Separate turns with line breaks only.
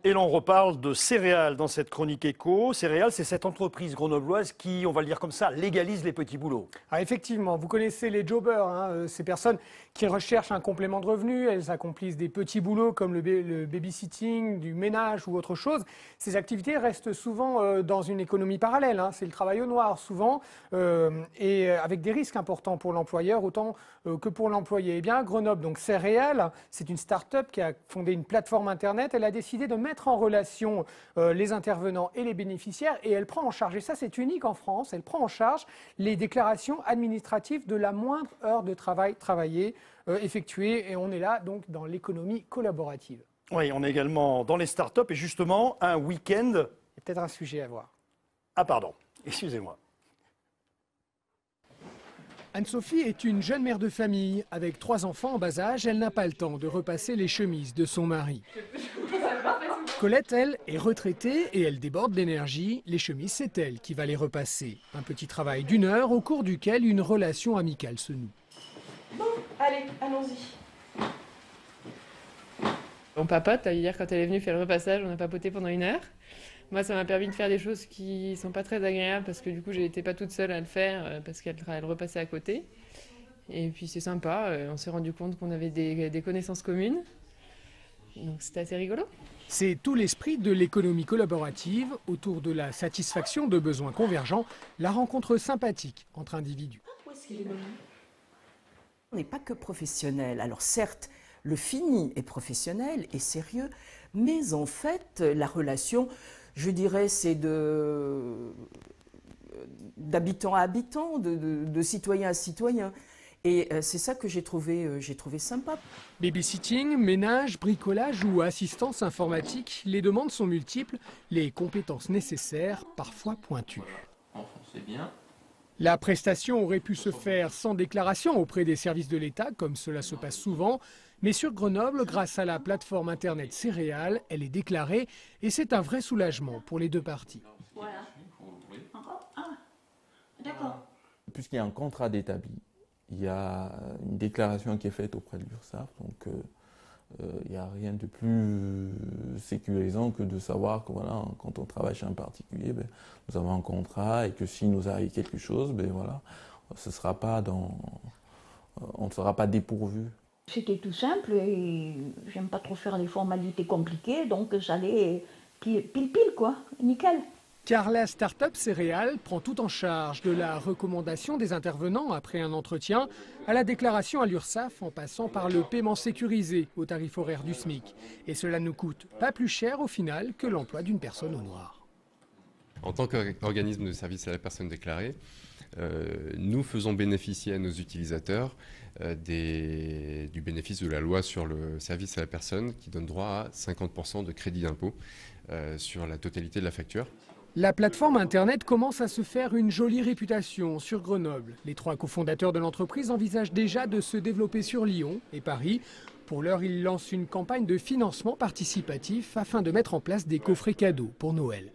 Et l'on reparle de céréales dans cette chronique éco. Céréales, c'est cette entreprise grenobloise qui, on va le dire comme ça, légalise les petits boulots.
Ah, effectivement, vous connaissez les jobbers, hein, ces personnes qui recherchent un complément de revenu. Elles accomplissent des petits boulots comme le babysitting, du ménage ou autre chose. Ces activités restent souvent dans une économie parallèle, hein. C'est le travail au noir souvent et avec des risques importants pour l'employeur autant que pour l'employé. Eh bien, Grenoble, donc Céréales, c'est une start-up qui a fondé une plateforme internet. Elle a décidé de mettre en relation les intervenants et les bénéficiaires et elle prend en charge, et ça c'est unique en France, elle prend en charge les déclarations administratives de la moindre heure de travail travaillée, effectuée, et on est là donc dans l'économie collaborative.
Oui, on est également dans les startups et justement un week-end.
Il y a peut-être un sujet à voir.
Ah pardon, excusez-moi.
Anne-Sophie est une jeune mère de famille. Avec 3 enfants en bas âge, elle n'a pas le temps de repasser les chemises de son mari. Colette, elle, est retraitée et elle déborde d'énergie. Les chemises, c'est elle qui va les repasser. Un petit travail d'1 heure au cours duquel une relation amicale se noue.
Bon, allez, allons-y.
On papote. Hier, quand elle est venue faire le repassage, on a papoté pendant 1 heure. Moi, ça m'a permis de faire des choses qui sont pas très agréables parce que du coup, j'étais pas toute seule à le faire parce qu'elle repassait à côté. Et puis c'est sympa, on s'est rendu compte qu'on avait des connaissances communes. Donc c'était assez rigolo.
C'est tout l'esprit de l'économie collaborative autour de la satisfaction de besoins convergents, la rencontre sympathique entre individus.
Où est-ce qu'il est venu ?
On n'est pas que professionnel. Alors certes, le fini est professionnel et sérieux, mais en fait, la relation, je dirais, c'est d'habitant à habitant, de citoyen à citoyen. Et c'est ça que j'ai trouvé sympa.
Babysitting, ménage, bricolage ou assistance informatique, les demandes sont multiples, les compétences nécessaires parfois pointues.
Enfoncez bien.
La prestation aurait pu se faire sans déclaration auprès des services de l'État, comme cela se passe souvent. Mais sur Grenoble, grâce à la plateforme internet Céréales, elle est déclarée et c'est un vrai soulagement pour les 2 parties.
Voilà. Encore ? Ah, d'accord.
Puisqu'il y a un contrat d'établi, il y a une déclaration qui est faite auprès de l'URSSAF, donc il n'y a rien de plus sécurisant que de savoir que voilà, quand on travaille chez un particulier, ben, nous avons un contrat et que s'il nous arrive quelque chose, ben, voilà, on ne sera pas dépourvu.
C'était tout simple et j'aime pas trop faire des formalités compliquées, donc ça allait pile quoi, nickel.
Car la start-up Céréales prend tout en charge, de la recommandation des intervenants après un entretien à la déclaration à l'URSSAF en passant par le paiement sécurisé au tarif horaire du SMIC. Et cela ne coûte pas plus cher au final que l'emploi d'une personne au noir.
En tant qu'organisme de service à la personne déclarée, nous faisons bénéficier à nos utilisateurs du bénéfice de la loi sur le service à la personne qui donne droit à 50% de crédit d'impôt sur la totalité de la facture.
La plateforme Internet commence à se faire une jolie réputation sur Grenoble. Les 3 cofondateurs de l'entreprise envisagent déjà de se développer sur Lyon et Paris. Pour l'heure, ils lancent une campagne de financement participatif afin de mettre en place des coffrets cadeaux pour Noël.